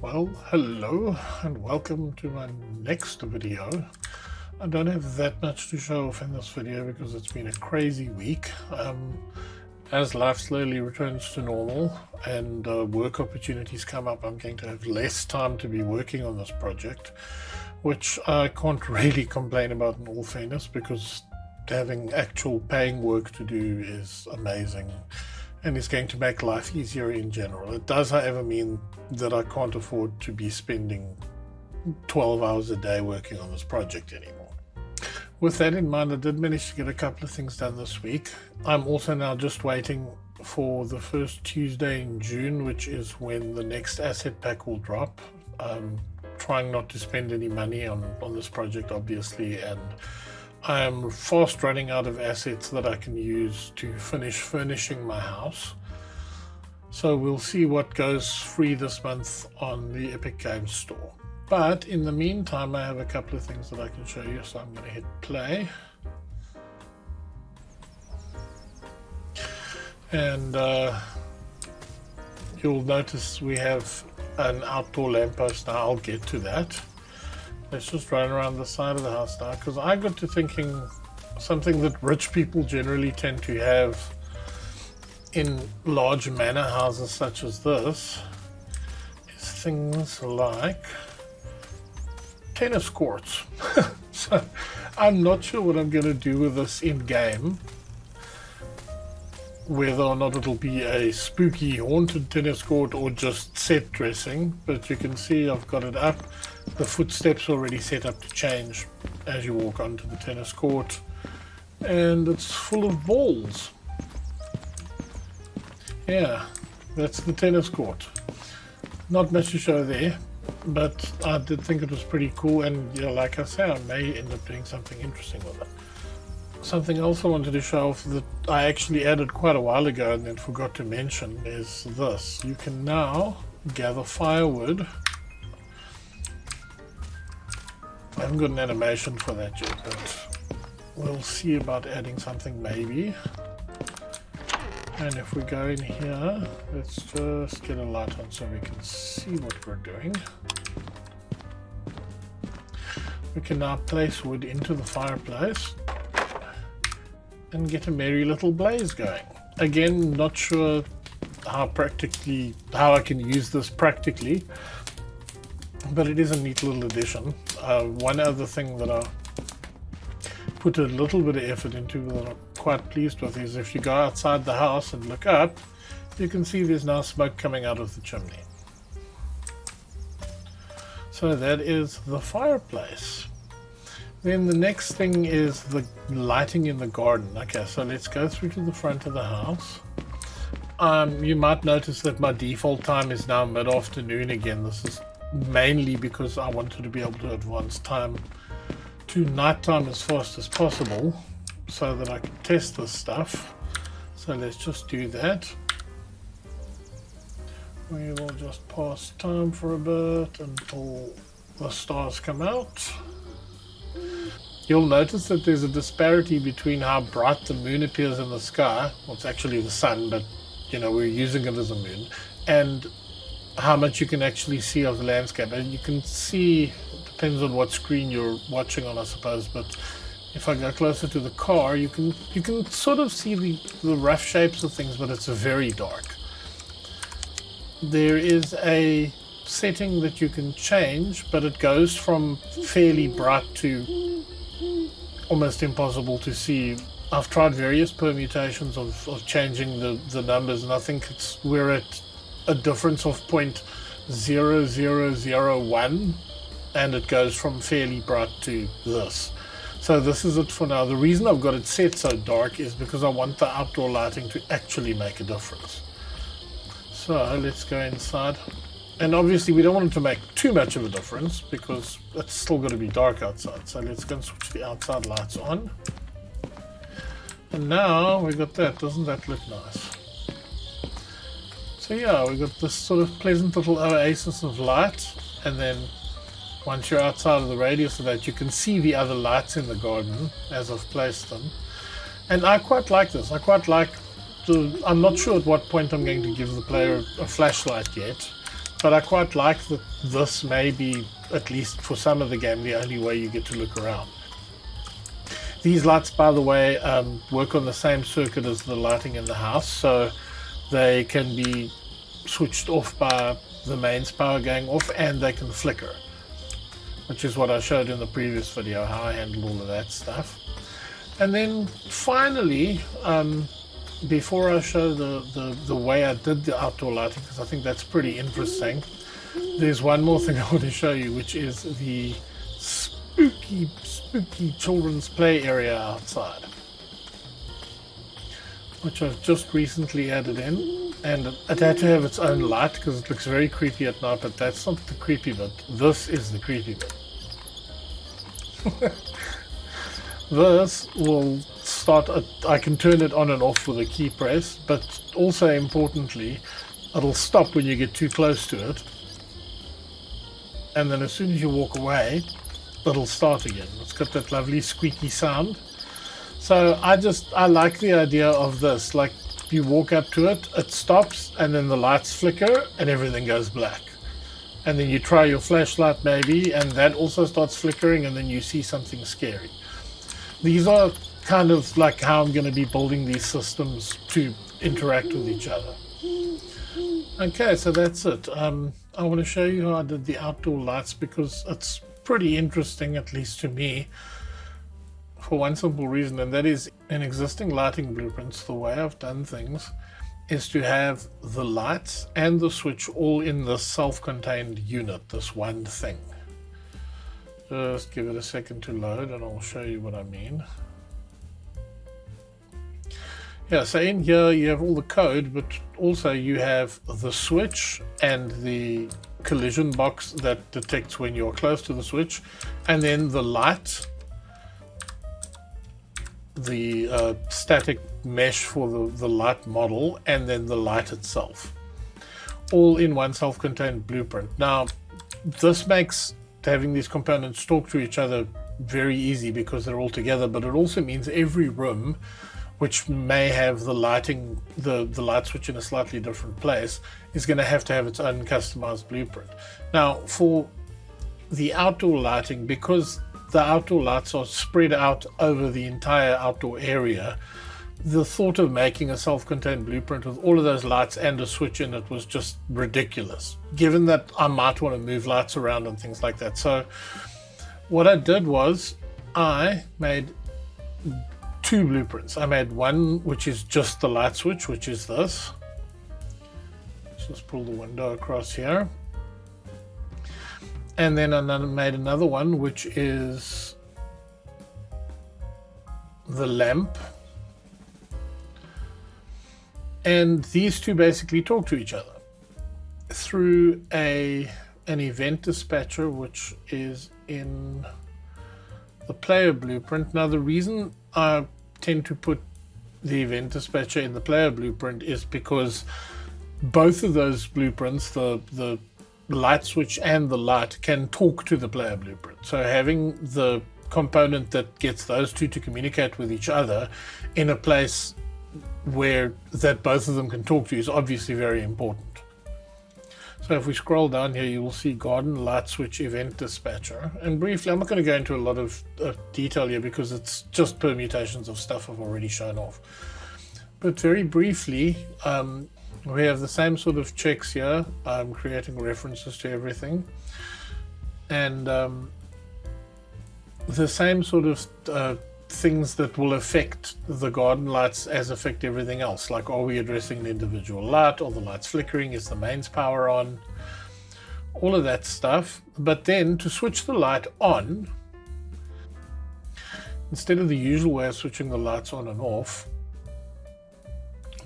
Well, hello and welcome to my next video. I don't have that much to show off in this video because it's been a crazy week. As life slowly returns to normal and work opportunities come up, I'm going to have less time to be working on this project, which I can't really complain about in all fairness, because having actual paying work to do is amazing and it's going to make life easier in general. It does, however, mean that I can't afford to be spending 12 hours a day working on this project anymore. With that in mind, I did manage to get a couple of things done this week. I'm also now just waiting for the first Tuesday in June, which is when the next asset pack will drop. I'm trying not to spend any money on this project, obviously, and I'm fast running out of assets that I can use to finish furnishing my house. So we'll see what goes free this month on the Epic Games Store. But in the meantime, I have a couple of things that I can show you, so I'm going to hit play. And you'll notice we have an outdoor lamppost now. I'll get to that. Let's just run around the side of the house now, because I got to thinking something that rich people generally tend to have in large manor houses such as this is things like tennis courts. So I'm not sure what I'm going to do with this in game, whether or not it'll be a spooky haunted tennis court or just set dressing, but you can see I've got it up. The footsteps already set up to change as you walk onto the tennis court, and it's full of balls. Yeah, that's the tennis court. Not much to show there, but I did think it was pretty cool, and yeah, like I say, I may end up doing something interesting with it. Something else I wanted to show off that I actually added quite a while ago and then forgot to mention is this. You can now gather firewood. I haven't got an animation for that yet, but we'll see about adding something maybe. And if we go in here, let's just get a light on so we can see what we're doing. We can now place wood into the fireplace and get a merry little blaze going. Again, not sure how I can use this practically, but it is a neat little addition. One other thing that I put a little bit of effort into that I'm quite pleased with is if you go outside the house and look up, you can see there's now smoke coming out of the chimney. So that is the fireplace. Then the next thing is the lighting in the garden. Okay, so let's go through to the front of the house. You might notice that my default time is now mid-afternoon again. This is mainly because I wanted to be able to advance time to nighttime as fast as possible so that I can test this stuff. So let's just do that. We will just pass time for a bit until the stars come out. You'll notice that there's a disparity between how bright the moon appears in the sky. Well, it's actually the sun, but you know, we're using it as a moon, and how much you can actually see of the landscape. And you can see, it depends on what screen you're watching on, I suppose, but if I go closer to the car, you can sort of see the rough shapes of things, but it's very dark. There is a setting that you can change, but it goes from fairly bright to almost impossible to see. I've tried various permutations of changing the numbers, and I think we're at a difference of 0.0001, and it goes from fairly bright to this. So this is it for now. The reason I've got it set so dark is because I want the outdoor lighting to actually make a difference. So let's go inside. And obviously we don't want it to make too much of a difference because it's still going to be dark outside. So let's go and switch the outside lights on. And now we got that. Doesn't that look nice? So yeah, we got this sort of pleasant little oasis of light, and then once you're outside of the radius of that, you can see the other lights in the garden as I've placed them. And I quite like this. I quite like I'm not sure at what point I'm going to give the player a flashlight yet, But I quite like that this may be, at least for some of the game, the only way you get to look around. These lights, by the way, work on the same circuit as the lighting in the house, so they can be switched off by the mains power going off, and they can flicker, which is what I showed in the previous video, how I handled all of that stuff. And then finally, before I show the way I did the outdoor lighting, because I think that's pretty interesting, there's one more thing I want to show you, which is the spooky children's play area outside, which I've just recently added in, and it had to have its own light because it looks very creepy at night, but that's not the creepy bit. This is the creepy bit. This will start, I can turn it on and off with a key press, but also importantly, it'll stop when you get too close to it, and then as soon as you walk away, it'll start again. It's got that lovely squeaky sound. So I like the idea of this, like you walk up to it, it stops, and then the lights flicker and everything goes black. And then you try your flashlight maybe, and that also starts flickering, and then you see something scary. These are kind of like how I'm going to be building these systems to interact with each other. Okay, so that's it. I want to show you how I did the outdoor lights because it's pretty interesting, at least to me, for one simple reason, and that is in existing lighting blueprints, the way I've done things is to have the lights and the switch all in this self-contained unit, this one thing. Just give it a second to load and I'll show you what I mean. Yeah, so in here you have all the code, but also you have the switch and the collision box that detects when you're close to the switch, and then the light, the static mesh for the light model, and then the light itself, all in one self-contained blueprint. Now this makes having these components talk to each other very easy because they're all together, but it also means every room which may have the lighting, the light switch in a slightly different place, is going to have its own customized blueprint. Now for the outdoor lighting, because the outdoor lights are spread out over the entire outdoor area, the thought of making a self-contained blueprint with all of those lights and a switch in it was just ridiculous, given that I might want to move lights around and things like that. So what I did was I made two blueprints. I made one which is just the light switch, which is this. Let's just pull the window across here. And then I made another one which is the lamp. And these two basically talk to each other through an event dispatcher, which is in the player blueprint. Now the reason I tend to put the event dispatcher in the player blueprint is because both of those blueprints, the light switch and the light, can talk to the player blueprint. So having the component that gets those two to communicate with each other in a place where that both of them can talk to is obviously very important. So if we scroll down here, you will see garden light switch event dispatcher. And briefly, I'm not going to go into a lot of detail here because it's just permutations of stuff I've already shown off. But very briefly, we have the same sort of checks here. I'm creating references to everything. And the same sort of things that will affect the garden lights as affect everything else. Like, are we addressing an individual light, or the light's flickering? Is the mains power on? All of that stuff. But then to switch the light on, instead of the usual way of switching the lights on and off,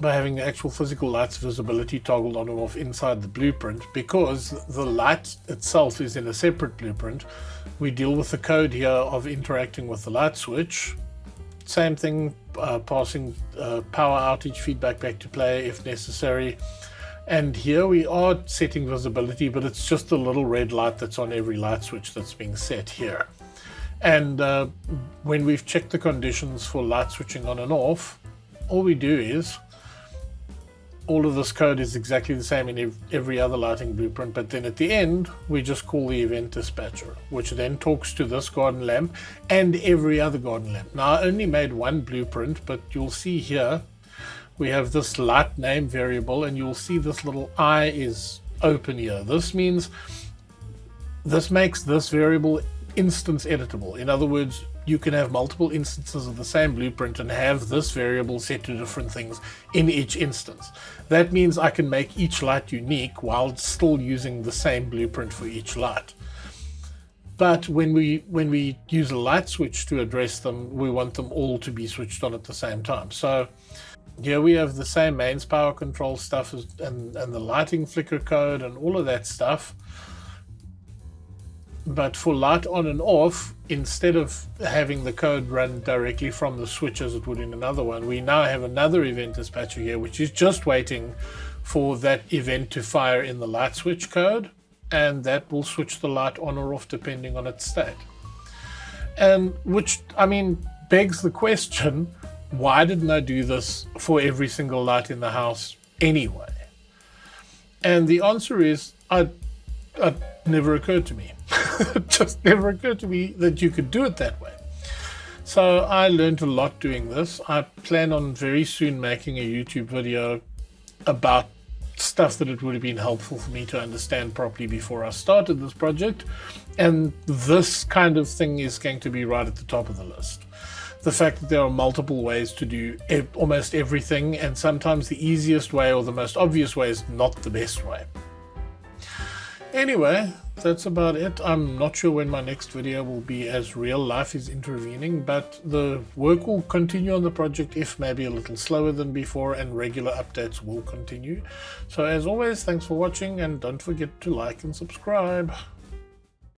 by having the actual physical light's visibility toggled on and off inside the blueprint, because the light itself is in a separate blueprint, we deal with the code here of interacting with the light switch. Same thing, passing power outage feedback back to player if necessary. And here we are setting visibility, but it's just the little red light that's on every light switch that's being set here. And when we've checked the conditions for light switching on and off, all we do is all of this code is exactly the same in every other lighting blueprint, but then at the end we just call the event dispatcher, which then talks to this garden lamp and every other garden lamp. Now I only made one blueprint, but you'll see here we have this light name variable, and you'll see this little I is open here. This means this makes this variable instance editable. In other words, you can have multiple instances of the same blueprint and have this variable set to different things in each instance. That means I can make each light unique while still using the same blueprint for each light. But when we use a light switch to address them, we want them all to be switched on at the same time. So here we have the same mains power control stuff and the lighting flicker code and all of that stuff. But for light on and off, instead of having the code run directly from the switch as it would in another one, we now have another event dispatcher here, which is just waiting for that event to fire in the light switch code, and that will switch the light on or off depending on its state. And which, I mean, begs the question, why didn't I do this for every single light in the house anyway? And the answer is, it never occurred to me. It just never occurred to me that you could do it that way. So I learned a lot doing this. I plan on very soon making a YouTube video about stuff that it would have been helpful for me to understand properly before I started this project, and this kind of thing is going to be right at the top of the list. The fact that there are multiple ways to do almost everything, and sometimes the easiest way or the most obvious way is not the best way. Anyway, that's about it. I'm not sure when my next video will be, as real life is intervening, but the work will continue on the project, if maybe a little slower than before, and regular updates will continue. So as always, thanks for watching, and don't forget to like and subscribe.